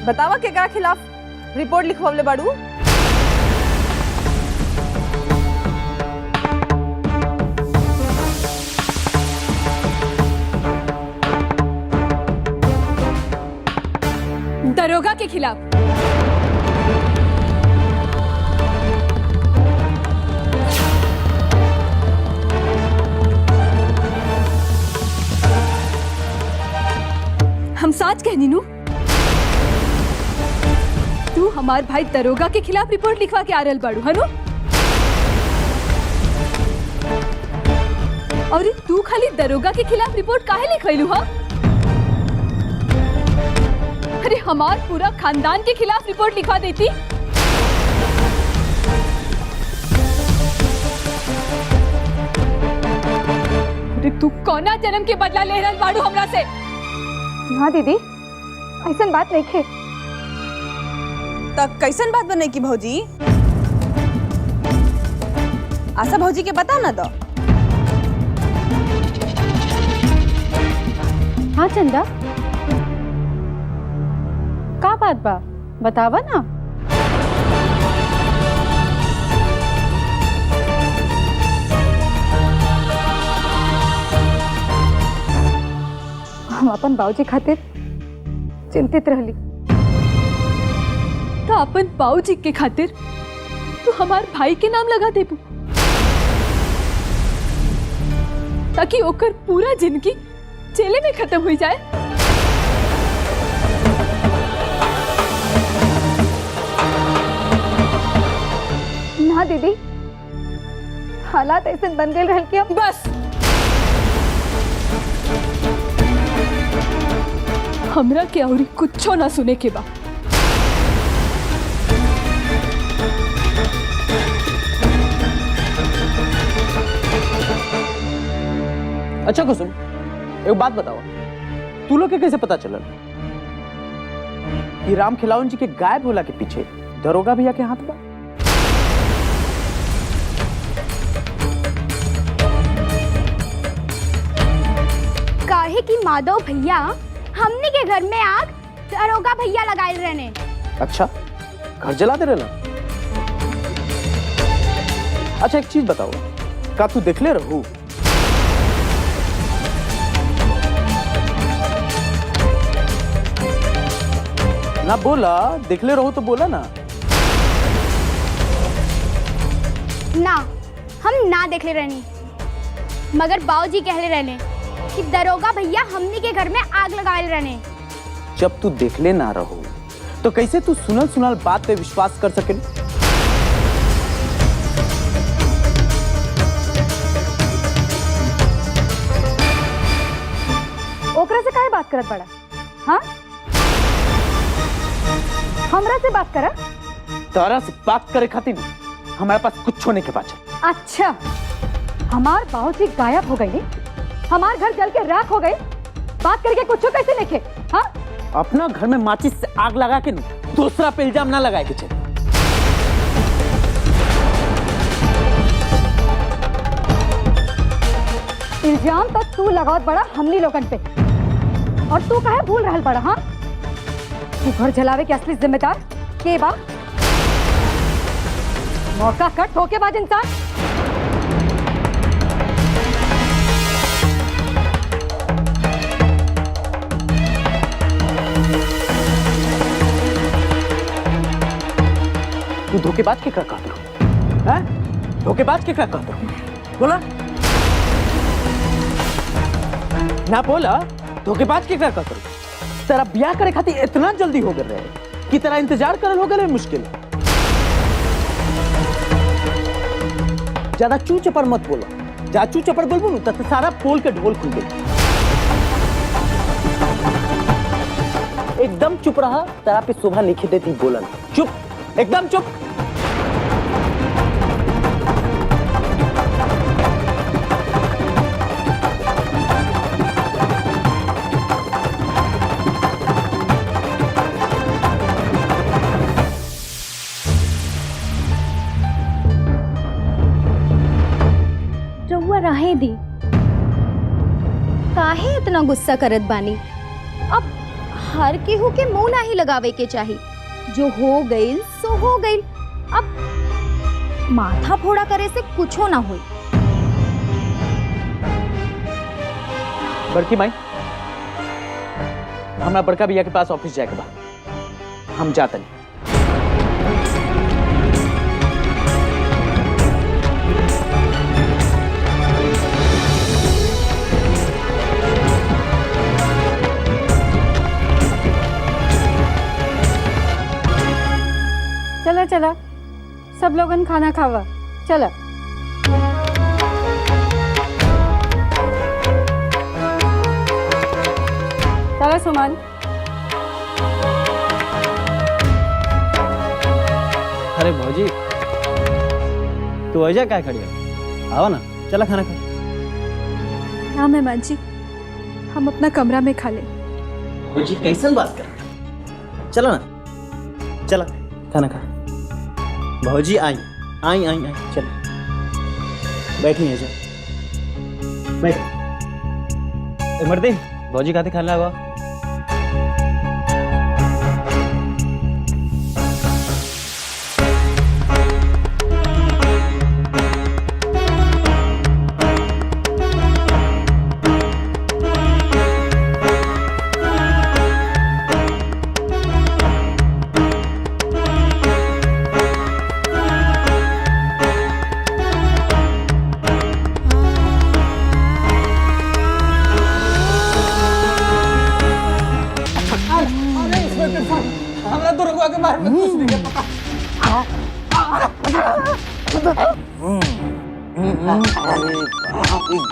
बतावा केकरा खिलाफ रिपोर्ट लिखवावले बाड़ू? दरोगा के खिलाफ। हम साच कहनी नू, तू हमार भाई दरोगा के खिलाफ रिपोर्ट लिखवा के आ रहल बाड़ू हनु? और तू खाली दरोगा के खिलाफ रिपोर्ट काहे लिखैलू हा? अरे हमार पूरा खानदान के खिलाफ रिपोर्ट लिखवा देती। अरे तू कौना जन्म के बदला ले रहल बाड़ू हमरा से? हाँ दीदी, ऐसा बात नहीं है। तब कैसन बात बने की भौजी? आशा भौजी के बता ना दो। हाँ चंदा, का बात बा बतावा ना। हम अपन बाबूजी खातिर चिंतित रहली। तो अपन बाबूजी के खातिर तू हमार भाई के नाम लगा देबू ताकि ओकर पूरा जिंदगी जेले में खत्म हो जाए। ना दीदी, हालात ऐसे बन गए रहल कि हम बस हमरा के और कुछो ना सुने के बा। अच्छा कुसुम, एक बात बताओ, तू लोग के कैसे पता चलल कि राम खिलावन जी के गायब होला के पीछे दरोगा भैया के हाथ बा? काहे कि माधव भैया हमने के घर में आग दरोगा भैया लगाए रहने। अच्छा, घर जला दे रहना। अच्छा एक चीज बताओ, का तू देखले रहू? ना बोला, देखले रहो तो बोला ना। ना, हम ना देखले रहनी, मगर बाबूजी कहले रहने कि दरोगा भैया हमने के घर में आग लगाए रहने। जब तू देखले ना रहो तो कैसे तू सुनल सुनल बात पे विश्वास कर सके? ओकरा से काहे बात करत बड़ा? हाँ, हमरा से बात करा। तारा से बात करे खातिर हमारे पास कुछ होने के बचा। अच्छा, हमार बाबूजी गायब हो गई, हमार घर जल के राख हो गए, बात करके कुछ कैसे लिखे? हाँ, अपना घर में माचिस से आग लगा के दूसरा पे इल्जाम ना लगाए के चाहिए। इल्जाम तो तू लगावत बड़ा हमनी लोगन पे, और तू काहे भूल रहल बड़ा? हाँ, तू घर जलावे के असली जिम्मेदार के बा? मौका कट धोखेबाज इंसान। तू धोखेबाज के क्या कहते हो? हैं? धोखेबाज के क्या कहते हो? बोला ना, बोला धोखेबाज के क्या कहते हो? तेरा ब्याह करे खातिर इतना जल्दी हो गए रहे कि तेरा इंतजार करल हो गए मुश्किल। ज्यादा चू चपर मत बोलो, ज्यादा चू चपर बोलबो ना तो सारा पोल के ढोल खुल गई। एकदम चुप रहा, तेरा पे शोभा नहीं खिदे थी बोलन। चुप, एकदम चुप। रहे दी, काहे इतना गुस्सा करत बानी? अब हर केहू के मुंह नहीं लगावे के चाही। जो हो गइल सो हो गइल। अब माथा फोड़ा करे से कुछो ना होई। बड़की माई, हमरा बड़का भैया के पास ऑफिस जाए के बा, हम जातनी। चला चला, सब लोगन खाना खावा। चला। चला सुमन। अरे भौजी, तू ऐजा क्या खड़ी है? आओ ना, चला खाना खा। हाँ मेहमान जी, हम अपना कमरा में खा ले। भौजी कैसन बात कर? चलो ना, चला खाना खा। भौजी आई आई आई आई, चल बैठी है, चल बैठ। मर्दे, भौजी खाते खाना हुआ।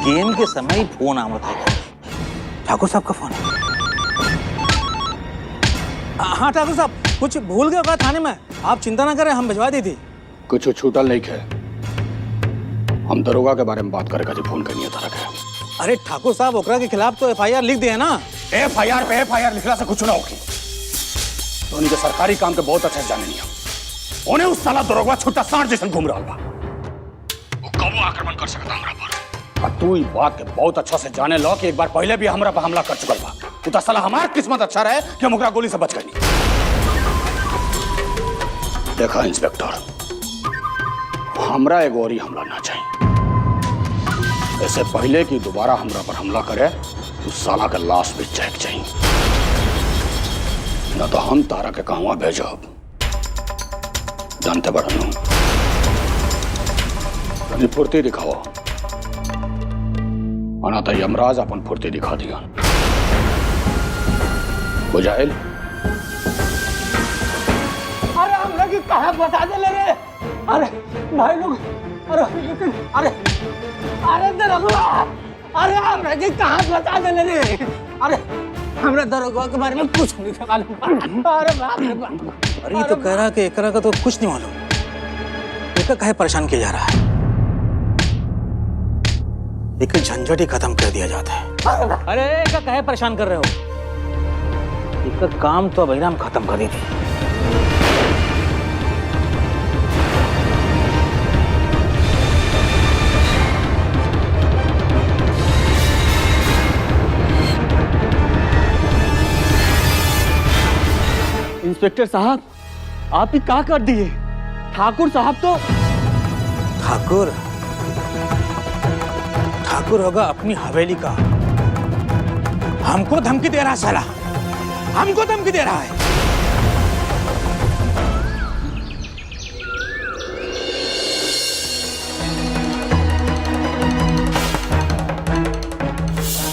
गेम के समय ही फोन आवत है। ठाकुर साहब का फोन। हाँ ठाकुर साहब, कुछ भूल गए होगा थाने में। आप चिंता ना करें, हम भिजवा दी थी। कुछ छूटल नहीं है। हम दरोगा के बारे में बात करे खातिर फोन करनी था। अरे ठाकुर साहब, ओकरा के खिलाफ तो FIR लिख दिया ना। FIR पे FIR लिखला से कुछ ना होगी। तो उनके सरकारी काम के बहुत अच्छे जाने नहीं। उन्हें उस साला दरोगा छुट्टा सांड जैसे घूम रहा बा। वो कब आक्रमण कर सकता हमरा पर। और तू इस बात के बहुत अच्छा से जाने लो कि एक बार पहले भी हमरा पर हमला कर चुकल बा। तू तो साला हमार किस्मत अच्छा रहे कि हम ओकरा गोली से बच गए। देखा इंस्पेक्टर, हमरा एगो और हमला ना चाहिए। ऐसे पहले कि दोबारा हमरा पर हमला करे, उस साला के लाश भी चेक चाहिए। न तो हम तारा के कहवा भेजब। जानते बड़नू, तनी फुर्ती दिखाओ। अना तो यमराज अपन फुर्ती दिखा दिया। बुझाइल? अरे हम लोग कहाँ बता दे ले रे? अरे भाई लोग, अरे अरे अरे दरोगा, अरे हम लोग कहाँ बता दे ले रे? अरे हमरा दरोगा के बारे में कुछ नहीं मालूम। अरे बाप रे बाप। अरे ये तो कह रहा कि एकरा का तो कुछ नहीं मालूम। एका काहे परेशान किया जा रहा है? एक झंझट ही खत्म कर दिया जाता है। अरे एका काहे परेशान कर रहे हो? एक काम तो अब हम खत्म कर दी थी। इंस्पेक्टर साहब, आप ही क्या कर दिए? ठाकुर साहब तो ठाकुर होगा अपनी हवेली का। हमको धमकी दे रहा है साला, हमको धमकी दे रहा है।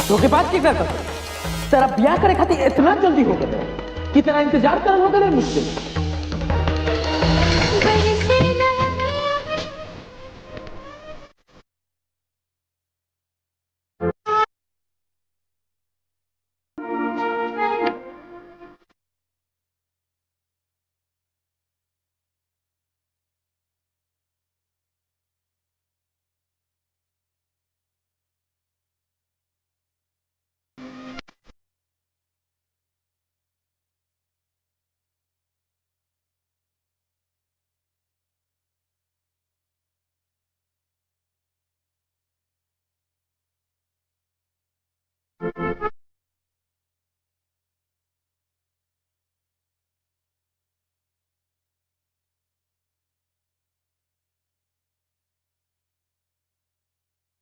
धोखेबाज की कर तेरा ब्याह करे खातिर इतना जल्दी हो गया कि तेरा इंतजार करना हो गया मुझसे।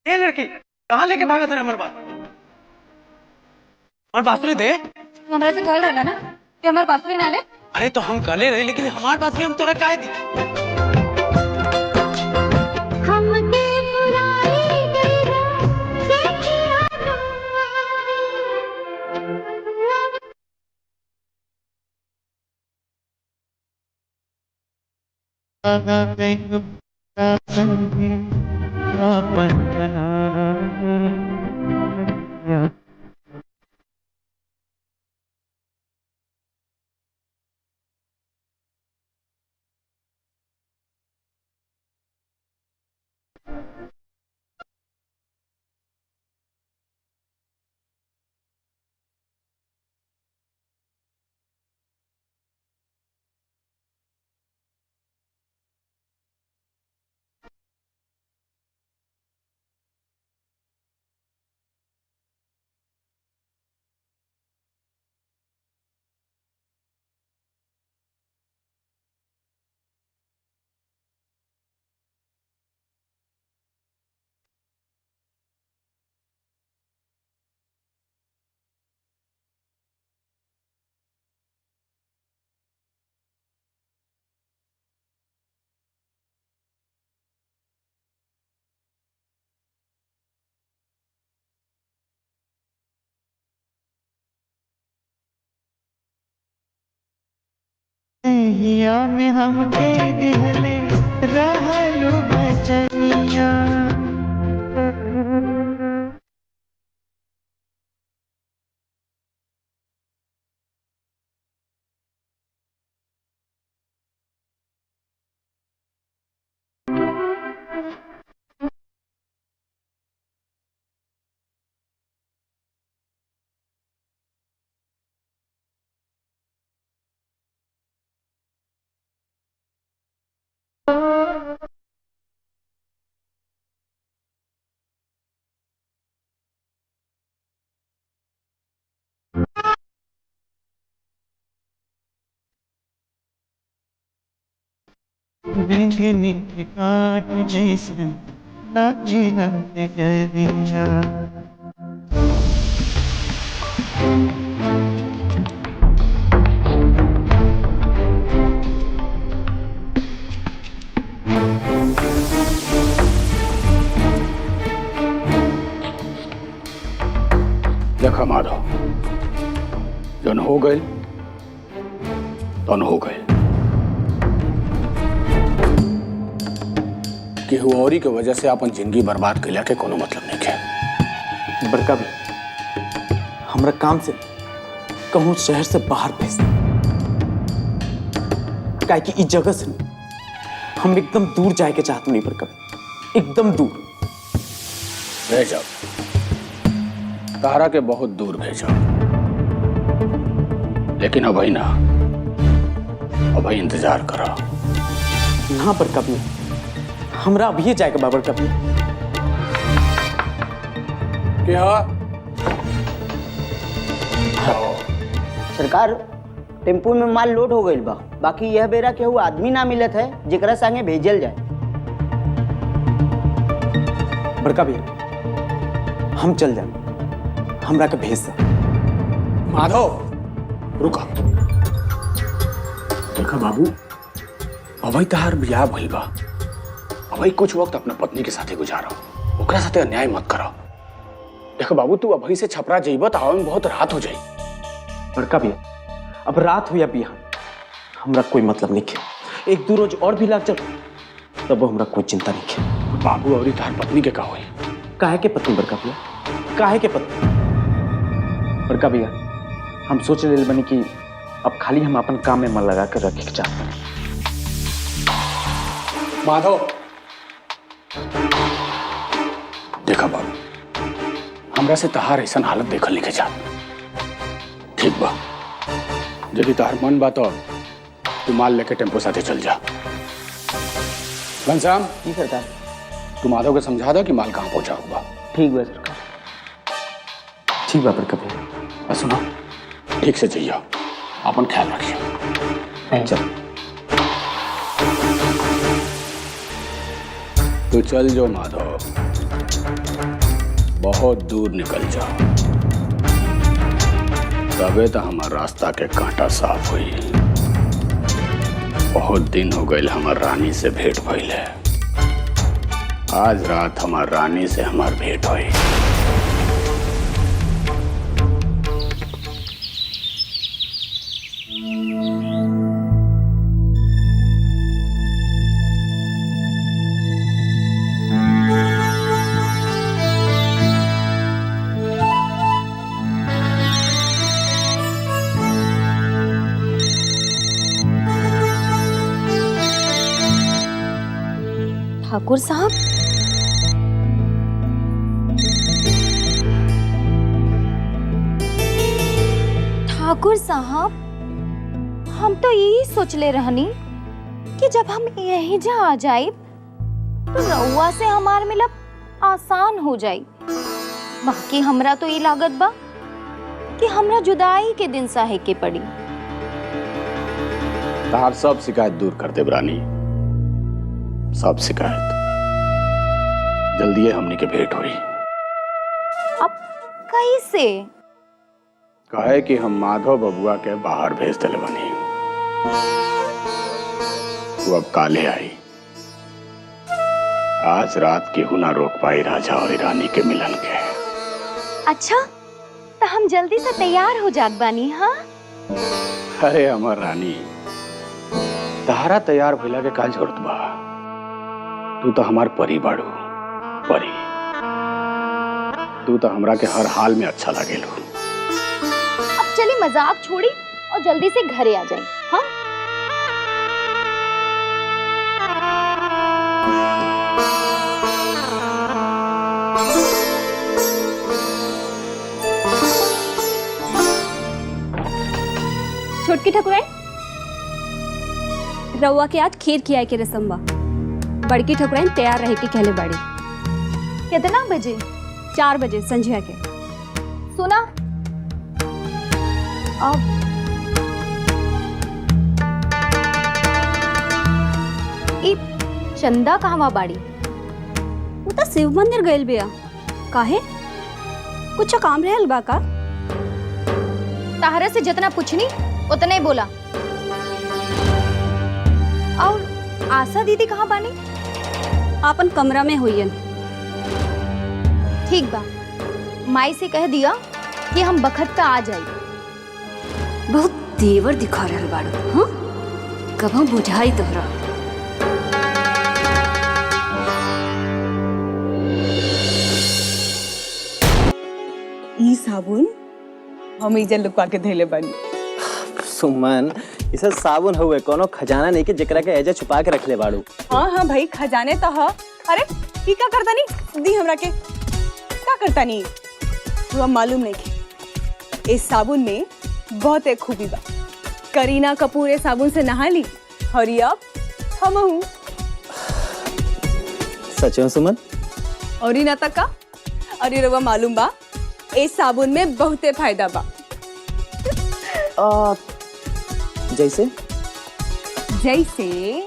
ये लड़की कहाँ लेके भागा था हमारे पास? और बांसुरी दे। हमारे से कह रहा ना कि हमारे बांसुरी ना ले। अरे तो हम कले रहे लेकिन हमारे बांसुरी हम तोरा काहे दी? में हमके दिहले रहलू बचनिया। बिजली की काट जैसे ना जीना नजरिया। देखा माधव, जन हो गए तन हो गए। केहू औरी के वजह से अपन जिंदगी बर्बाद कैला के कोनो मतलब नहीं है। बड़का भी हमरा काम से कहूँ शहर से बाहर भेज काहे कि इस जगह से हम एकदम दूर जाए के चाहते नहीं। बड़का भी एकदम दूर भेजो, तारा के बहुत दूर भेजो, लेकिन अभी ना, अभी इंतजार करो। ना बड़का भी हमरा अभी जाएगा बाबर का भी। क्या सरकार टेम्पू में माल लोड हो गई बा, बाकी यह बेरा केहू आदमी ना मिलत है जेकरा संगे भेजल जाए। बड़का भैया हम चल जाए, हमरा के भेज दा। माधव रुका, देखा बाबू, अभी तहार बियाह भइल बा, अभी कुछ वक्त अपना पत्नी के साथे गुजारो, ओकरा साथे अन्याय मत करो। देखो बाबू, तू अभी से छपरा जइबा तो आवे में बहुत रात हो जाई। बड़का भैया अब रात हो या बिहान हमरा कोई मतलब नहीं है। एक दो रोज और भी लाग चल तब हमरा कोई चिंता नहीं है। बाबू और तार पत्नी के का होई? काहे के पत्नी बड़का भैया, काहे के पत्नी? बड़का भैया हम सोच ले बनी कि अब खाली हम अपन काम में मन लगा कर रखे के चाहते हैं। माधव देखा बाबू, हमरा से तहार ऐसा हालत देखल लिखे जात। ठीक बा, यदि तहार मन बा तो तू माल लेके टेम्पो साथे चल जा। घनश्याम जी सरकार। तू माधव के समझा दो कि माल कहाँ पहुंचा हुआ। ठीक बा सरकार। ठीक बा बड़का भैया। सुनो, ठीक से जाइए, अपन ख्याल रखिए। चल तो चल जो माधव। बहुत दूर निकल जाओ, तबे तो हमार रास्ता के कांटा साफ हुई। बहुत दिन हो गए हमार रानी से भेंट भइल है। आज रात हमार रानी से हमार भेंट हुई। ठाकुर साहब, ठाकुर साहब, हम तो यही सोचले रहनी कि जब हम यहीं जा आ जाए तो रउआ से हमार मिलब आसान हो जाए। बाकी हमरा तो ये लागत बा कि हमरा जुदाई के दिन सहे के पड़ी। तार सब शिकायत दूर कर दे रानी, सब शिकायत। जल्दी हमनी के भेंट हुई। अब कैसे? कहे कि हम माधव बबुआ के बाहर भेज दिले बनी, वो अब काले आई। आज रात केहू ना रोक पाई राजा और रानी के मिलन के। अच्छा, तो हम जल्दी से तैयार हो जात बानी। हाँ, अरे हमर रानी, तहारा तैयार भइला के का जरूरत बा? तू तो हमार परी बाड़ू, परी। तू तो हमरा के हर हाल में अच्छा लागेलू। अब चली मजाक छोड़ी और जल्दी से घरे आ जाए। हाँ, छोटकी ठकुराइन, रउआ के आज खीर खियाए के रसम बा। बड़की ठकुराइन तैयार रहे के कहले बाड़ी। कितना बजे? 4 बजे संझिया के। सुना, अब ई चंदा कहवा बाड़ी? वो तो शिव मंदिर गइल बिया। काहे? कुछ काम रहल बा का? ताहरा से जितना पूछनी उतना ही बोला। और आशा दीदी कहाँ बानी? आपन कमरा में हुईन। ठीक बा, माई से कह दिया कि हम बखत पे आ जाए। बहुत देवर दिखा रहल बाड़ू। हाँ, कब बुझाई तोहरा। ई साबुन हम इजे लुका के धैले बानी। सुमन, ये सब साबुन हुए, कोनो खजाना नहीं के जेकरा के एजे छुपा के रख ले बाड़ू। हाँ हाँ भाई, खजाने तो है। अरे ई का करता नहीं दी हमरा के? का करता नहीं? तुआ मालूम नहीं के इस साबुन में बहुत एक खूबी बा। करीना कपूर ए साबुन से नहा ली और ये अब हम हूँ। सच में सुमन? और ही ना तक का? अरे रवा मालूम बा, इस साबुन में बहुते फायदा बा। जैसे जैसे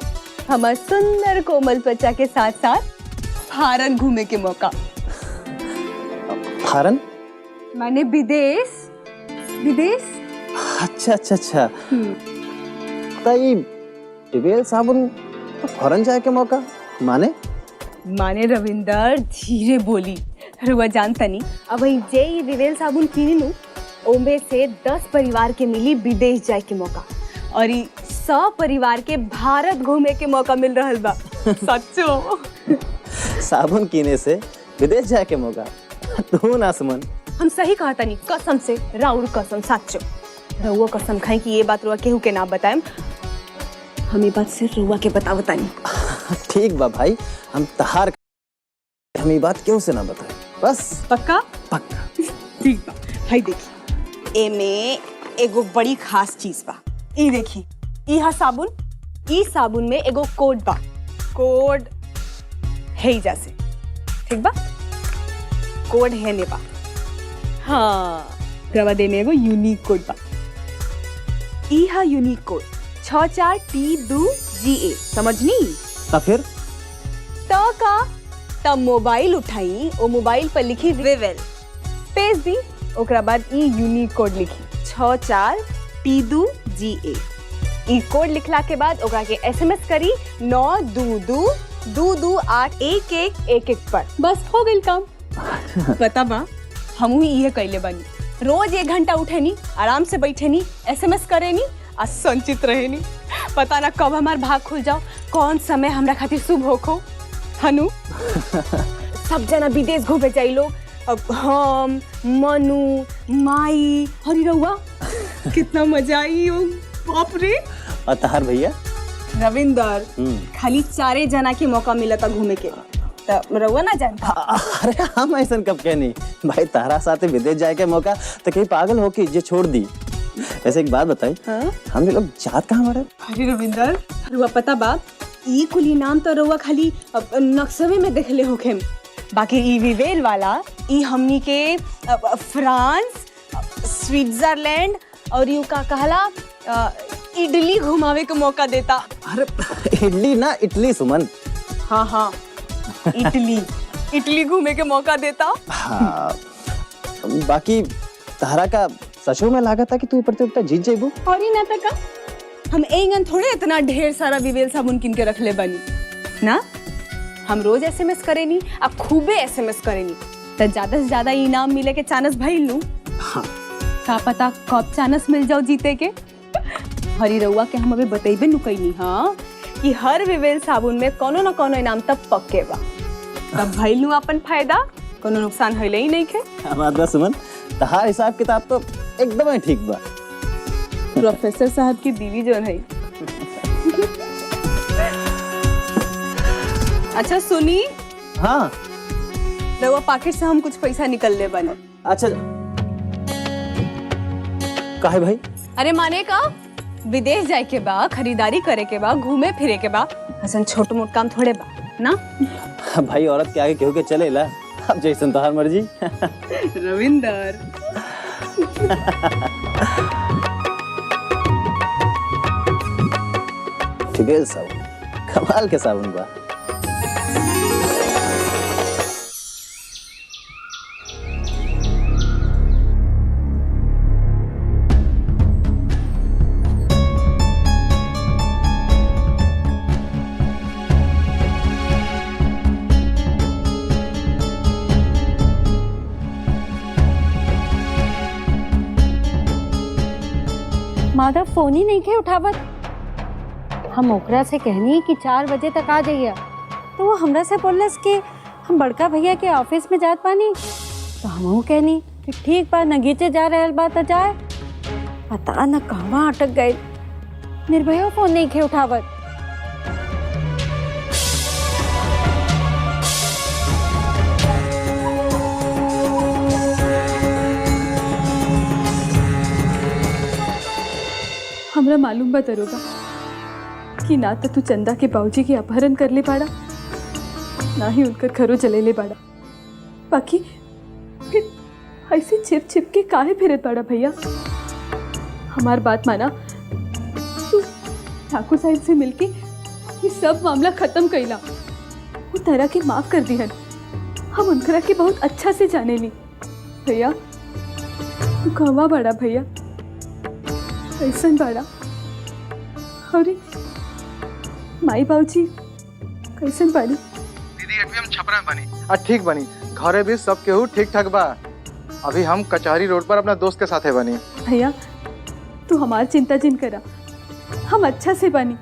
हमार सुंदर कोमल त्वचा के साथ साथ फारन घूमे के मौका। फारन माने विदेश। विदेश? अच्छा अच्छा अच्छा। तो ये रिवेल साबुन तो फौरन जाए के मौका माने? माने रविंदर, धीरे बोली। रुआ जानता नहीं, अब जे रिवेल साबुन किनी नु, ओमे से 10 परिवार के मिली विदेश जाए के मौका और 100 परिवार के भारत घूमे के मौका मिल रहा बा। सच्चो? साबुन कीने से विदेश जाए के मौका? तू ना सुमन, हम सही कहा तनी, कसम से, राउर कसम, सच्चो। रउआ कसम खाई कि ये बात रुआ केहू के ना बताएम। हम ये बात सिर्फ रुआ के बतावता नहीं। ठीक बा भाई, हम तहार हम ये बात क्यों से ना बताए, बस। पक्का? पक्का। ठीक बा भाई। देखी, एमे एगो बड़ी खास चीज बा। ई देखी, ई हा साबुन। ई साबुन में एगो कोड बा। कोड है जैसे, ठीक बा? कोड है ने बा। हाँ, रवा दे में एगो यूनिक कोड बा। ई हा यूनिक कोड 64T2GA, समझनी? तो फिर तो का तब मोबाइल उठाई, ओ मोबाइल पर लिखी विवेल, पेज दी, ओकरा बाद ई यूनिक कोड लिखी 64P2GA। ई कोड लिखला के बाद ओकरा के SMS करी 92222281111 पर। बस हो गइल काम। पता बा हमहू इहे कइले बानी। रोज 1 घंटा उठेनी, आराम से बैठेनी, SMS करेनी आ संचित रहेनी। पता ना कब हमार भाग खुल जाओ, कौन समय हमरा खातिर शुभ होखो। हनु सब जना विदेश घूमे जाई लोग, अब हम, मनु, माई, हरी रउआ कितना मजा आई हो, बाप रे। और तहार भैया रविंदर खाली 4 जना के मौका मिला था घूमे के, तो रउआ ना जान। अरे हम ऐसा कब कहनी भाई, तारा साथे विदेश जाए के मौका तो कहीं पागल हो के जे छोड़ दी। वैसे एक बात बताई, हम लोग जात कहाँ हमारे? अरे रविंदर, रउआ पता बा ई कुली नाम तो रउआ खाली नक्शे में देखले होखे, बाकी ई विवेल वाला ई हमनी के फ्रांस, स्विट्जरलैंड और यू का कहला इटली घुमावे के मौका देता। अरे इडली ना, इटली सुमन। हाँ हाँ इटली घूमे के मौका देता। हाँ, बाकी तारा का सचो में लागत था कि तू प्रतियोगिता जीत जाइबू। और ही ना तका हम एंगन थोड़े इतना ढेर सारा विवेल साबुन किन के रख ले बनी ना। हम रोज SMS करेनी, अब खूबे SMS करेनी, तो ज्यादा से ज्यादा इनाम मिले के चांस भइल लू। हाँ। का पता कब चांस मिल जाओ जीते के। हरी रउआ के हम अभी बतैबे नु कइनी हाँ कि हर विवेल साबुन में कोनो न कोनो इनाम तब पक्के बा। तब भइल लू अपन फायदा, कोनो नुकसान होइले ही नहीं के। बात बा सुमन, तहार हिसाब किताब तो एकदम ही ठीक बा। प्रोफेसर साहब की बीवी जो है। अच्छा सुनी। हाँ। रउआ पॉकेट से हम कुछ पैसा निकल ले बने। अच्छा काहे भाई? अरे माने का विदेश जाए के बा, खरीदारी करे के बा, घूमे फिरे के बा, हसन छोट मोट काम थोड़े बा ना। भाई औरत के आगे केहू के चलेला, अब जैसन तोहार मर्जी। रविंदर विवेल साबुन कमाल के साबुन बा। माधव फोन ही नहीं के उठावत। हम ओकरा से कहनी कि 4 बजे तक आ जाइए, तो वो हमरा से बोलस कि हम बड़का भैया के ऑफिस में जात पानी। तो हमहू कहनी कि ठीक बा, नगीचे जा रहल बा तो जाए। पता न कहाँ अटक गए, निर्भयो फोन नहीं के उठावत। हमरा मालूम बा दरोगा कि ना तो तू चंदा के बाबूजी के अपहरण कर ले पाड़ा, ना ही उनकर घरों जले ले पाड़ा। बाकी फिर ऐसे छिप छिप के काहे फिरत पाड़ा भैया। हमार बात माना, तू ठाकुर साहब से मिलके ये सब मामला खत्म कइला। वो तरह के माफ कर दिहन, हम उनकरा के बहुत अच्छा से जाने ली। भैया तू कहवा बड़ा भैया, कैसन बड़ा, अरे माई बाबूजी कैसन बाड़ी? दीदी अभी हम छपरा बनी। ठीक बनी, घरे भी सब केहू ठीक ठाक बा। अभी हम कचहरी रोड पर अपना दोस्त के साथे बनी। भैया तू हमार चिंता जिन करा, हम अच्छा से बनी।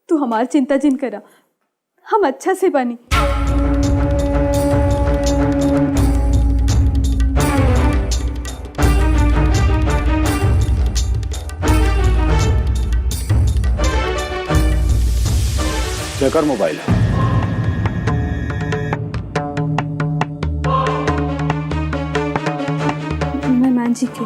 तू हमार चिंता जिन करा, हम अच्छा से बनी। जेकर मोबाइल है। मेहमान जी के।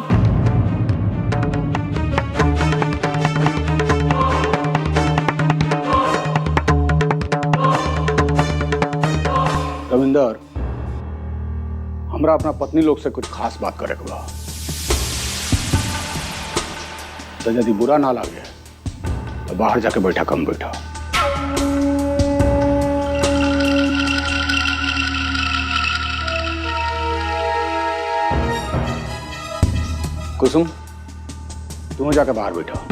रविंदर, हमरा अपना पत्नी लोग से कुछ खास बात करे के बा। तो यदि बुरा ना लगे तो बाहर जाके बैठा, कम बैठा। कुसुम, तुम जाके बाहर बैठा।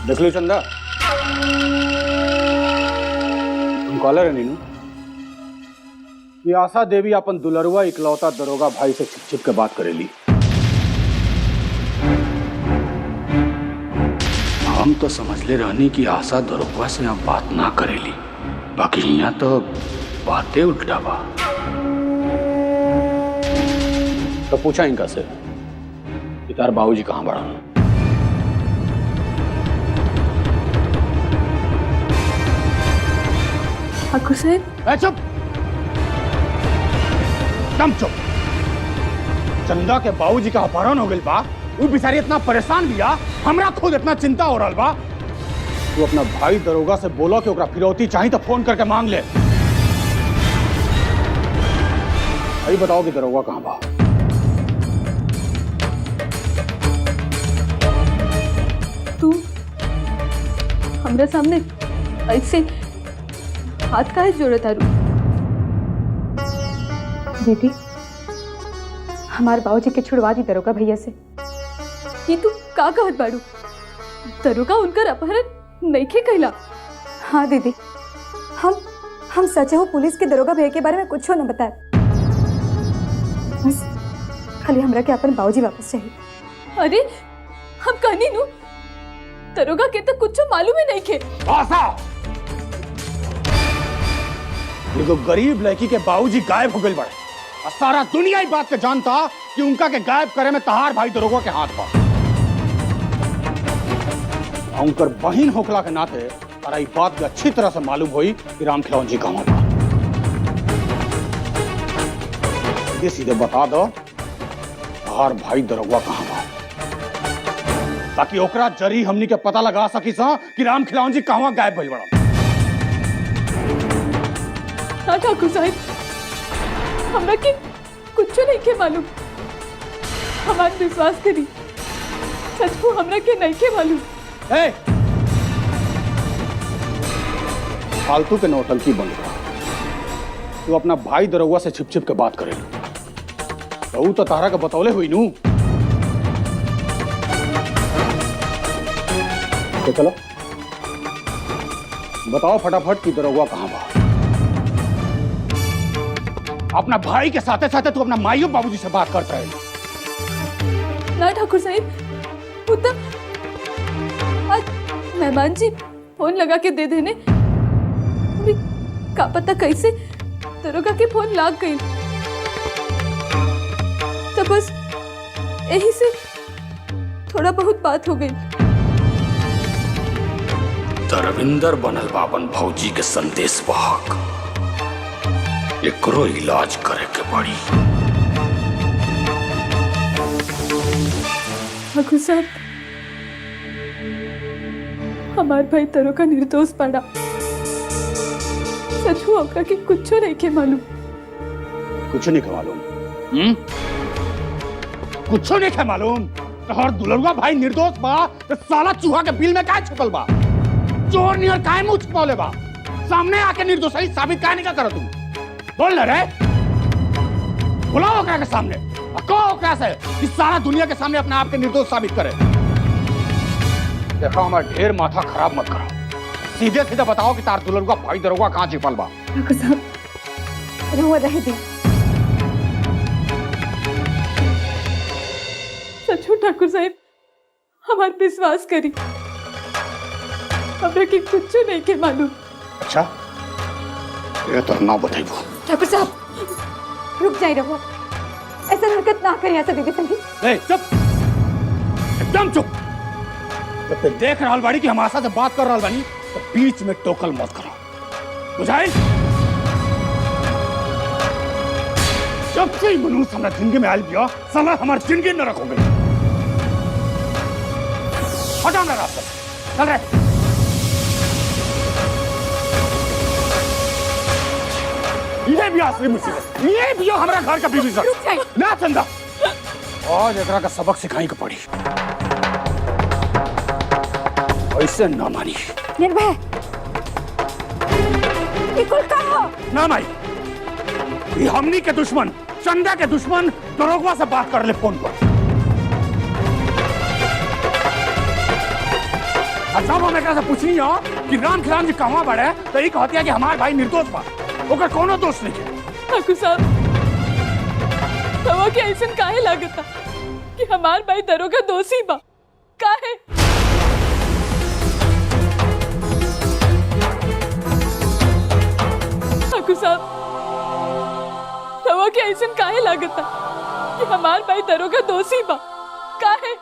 देख लो चंदा, तुम कॉलर है नीनू। ये आशा देवी अपन दुलरुआ इकलौता दरोगा भाई से छिप छिप के बात करेली। हम तो समझ ले रहनी कि आशा दरोगा से अब बात ना करेली, बाकी यहाँ तो बातें उल्टा बा। तो पूछा इनका से कि तार बाबूजी कहाँ बड़ा। ठाकुर साहब, चुप, दम चुप। चंदा के बाबूजी का अपहरण हो गई बा, वो बेचारी इतना परेशान बिया, हमरा खुद इतना चिंता हो रहा बा। तू अपना भाई दरोगा से बोलो कि ओकरा फिरौती चाहिए तो फोन करके मांग ले। अभी बताओ कि दरोगा कहाँ बा। तू हमरा सामने ऐसे हाथ का है जोड़त आरू? बेटी, हमारे बाबूजी के छुड़वा दी दरोगा भैया से। ये तू का कहत बाड़ू? दरोगा उनकर अपहरण नहीं के कहला। हाँ दीदी, हम सचे हो पुलिस के दरोगा भैया के बारे में कुछ न बताए। बस खाली हमरा के अपन बाबूजी वापस चाहिए। अरे हम कहनी नु दरोगा के तो कुछ मालूम ही नहीं के। आशा, एगो गरीब लड़की के बाबूजी गायब हो गए बड़े, और सारा दुनिया ही बात के जानता कि उनका के गायब करे में तहार भाई दरोगा के हाथ बा। उनकर बहन होखला के नाते तारा ई बात भी अच्छी तरह से मालूम हुई कि राम खिलौन जी कहाँ बा। सीधे सीधे बता दो तहार भाई दरोगा कहाँ बा, ताकि ओकरा जरी हमनी के पता लगा सकी सा कि राम खिलौन जी कहाँ गायब भइल बड़ा। हाँ ठाकुर साहब, हमरा के कुछ नहीं के मालूम। हमार विश्वास करी, सच को हमरा के नहीं के मालूम। ए, फालतू के नौटंकी बंद कर। तू अपना भाई दरोगा से छिप छिप के बात करे, तो तो तारा का बतौले हुई नू। तो चलो बताओ फटाफट कि दरोगा कहाँ बा। अपना भाई के साथे साथे तू अपना माइयों बाबूजी से बात करता है ना ठाकुर साहब, वो तो आज मेहमान जी फोन लगा के दे देने, अभी का पता कैसे दरोगा के फोन लाग गई। तो बस यही से थोड़ा बहुत बात हो गई। रविंदर बनल बाबन भौजी के संदेश वाहक, एकरो इलाज करे के पड़ी। ठाकुर साहब, हमार भाई दरोगा निर्दोष पड़ा। सच हुआ ओकरा के कुछ नहीं के मालूम। कुछ नहीं के मालूम? कुछ नहीं के मालूम? तोहर दुलरुआ भाई निर्दोष बा तो साला चूहा के बिल में काहे छुपल बा? चोर नियर काहे मुंह छुपौले बा? सामने आके निर्दोषी साबित काहे नहीं कर तू? बोल ना रे, बुलाओ ओकरा के सामने, कहो ओकरा से कि सारा दुनिया के सामने अपने आप के निर्दोष साबित करे। देखो हमारा ढेर माथा खराब मत करो, सीधे सीधे बताओ कि तार दुलरुआ भाई दरोगा कहाँ छिपल बा। ठाकुर साहब, रहुआ रह दी। सच हो ठाकुर साहब, हमार विश्वास करी, हमरा के कुछ नहीं के मालूम। अच्छा, ये तो ना बताइबो। ठाकुर साहब, रुक जाइए, रहुआ ऐसा हरकत ना करिए ऐसा दीदी संगी। ए, चुप, एकदम चुप। जब तक देख रहा बाड़ी कि हम आशा से बात कर रहा बानी तो बीच में टोकल मत करो, बुझाई? जब से ही मनुष्य हमारा जिंदगी में आयल गया, साला हमारी जिंदगी न रखोगे। हटा मेरा रास्ता, चल रहे। ये भी असली मुसीबत, ये भी हमारा घर का बीवी सर ना चंदा। आज एकरा का सबक सिखाई के पड़ी, ऐसे ना मानी। निर्भय बिल्कुल कहो ना माई, ये हमनी के दुश्मन, चंदा के दुश्मन दरोगवा से बात कर ले फोन पर। अच्छा हम एकरा से पूछनी हो कि राम खिलान जी कहाँ बड़े, तो ये कहती है कि हमार भाई निर्दोष बा, ओकर कोनो दोष नहीं है। ठाकुर साहब, तवा के ऐसा काहे लागता कि हमार भाई दरोगा दोषी बा? काहे? ठाकुर साहब, तवा के ऐसा काहे लागता कि हमार भाई दरोगा दोषी बा? काहे?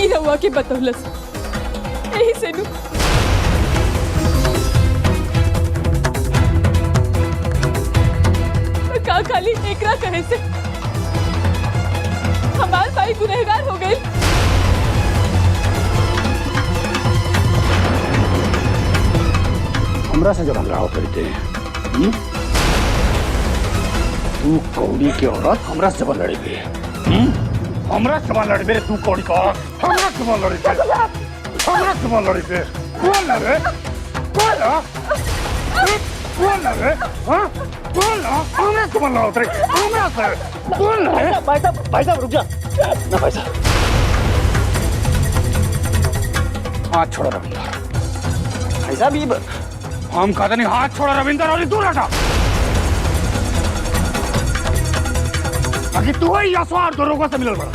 रवा की बतौलस यही से नु का खाली एकरा कहे से हमार भाई गुनहगार हो गए। हमरा से जब हम लड़ाओ करते हैं, तू कौड़ी की औरत हमरा से जब लड़ेगी, हमरा से लड़बे, तू कौड़ी का औरत हमरा से लड़बे, हमरा से लड़बे, बोल ना रे, बोल ना, बोल ना रे, हाँ, बोल ना, हमरा से लड़ो तेरे, हमरा से, बोल ना रे। भाई साहब रुक जा ना भाई साहब। हाथ छोड़ो रविंदर। भाई साहब ये हम कहते नहीं, हाथ छोड़ो रविंदर और दूर हटा। तू ही यशवार दरोगा से मिलल बड़ा।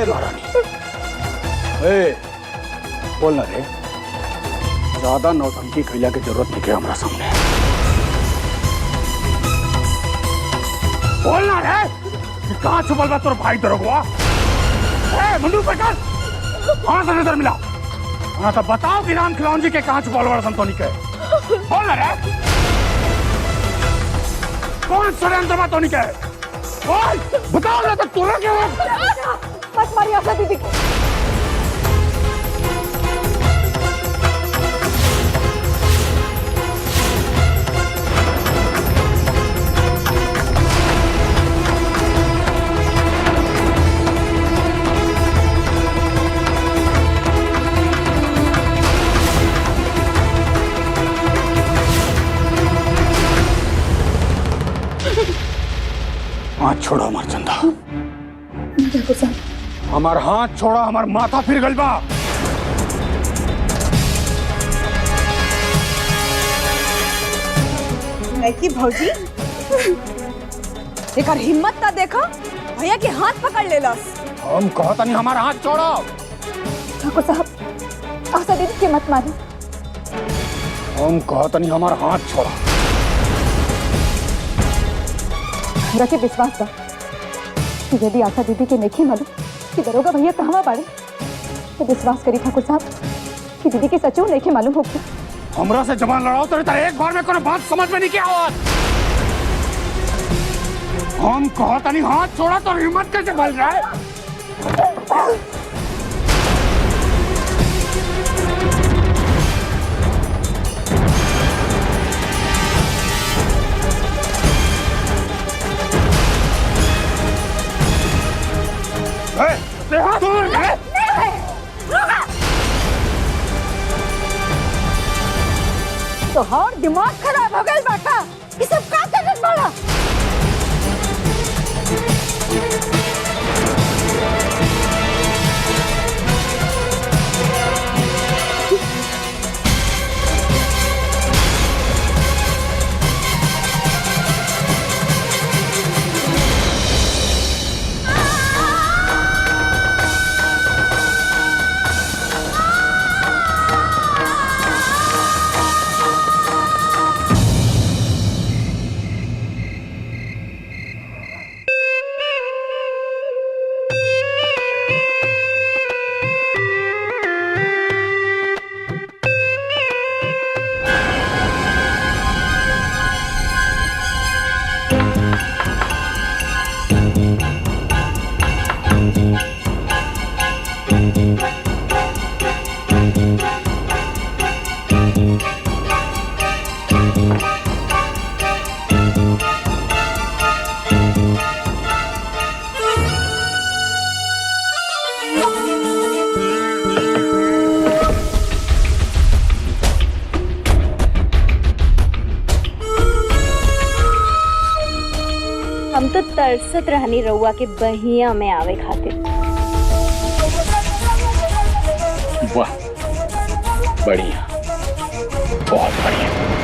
महारानी, बोल ना रे, ज्यादा नौटंकी कैला की जरूरत नहीं है हमारा सामने। बोल ना रे, कहाँ छुपल बा तोर भाई दरोगा? मुंडू पकड़, कहाँ से नजर मिला? हाँ तो बताओ कि राम खिलौन जी के कहाँ छुपल बा संतोनी के? बोल ना रे, कौन षड्यंत्र बात होनी क्या है? बताओ ना, तो तोरा क्या है? मत मारिए आशा दीदी को। हाथ छोड़ो हमार चंदा। हमार हाथ छोड़ा, हमार माथा फिर गल बा। की भौजी एक हिम्मत ना देखा, भैया के हाथ पकड़ ले लस। हम कहता नहीं हमारा हाथ छोड़ो। ठाकुर साहब आशा दीदी के मत मारो। हम कहता नहीं हमारा हाथ छोड़ा। रखे विश्वास बा कि यदि आशा दीदी के नहीं मालूम कि दरोगा भैया कहाँ बाड़े, तो विश्वास करी ठाकुर साहब कि दीदी के सचो नहीं मालूम होगी। हमरा से जबान लड़ाओ तो एक बार में कोई बात समझ में नहीं क्या हुआ। हम कहता नहीं हाथ छोड़ा तो हिम्मत कैसे बढ़ रहा है? तो और दिमाग खराब हो गया बेटा, ये सब का करत बाड़ा? तरसत रहनी रउआ के बहिया में आवे खातिर। वाह, बढ़िया, बहुत बढ़िया।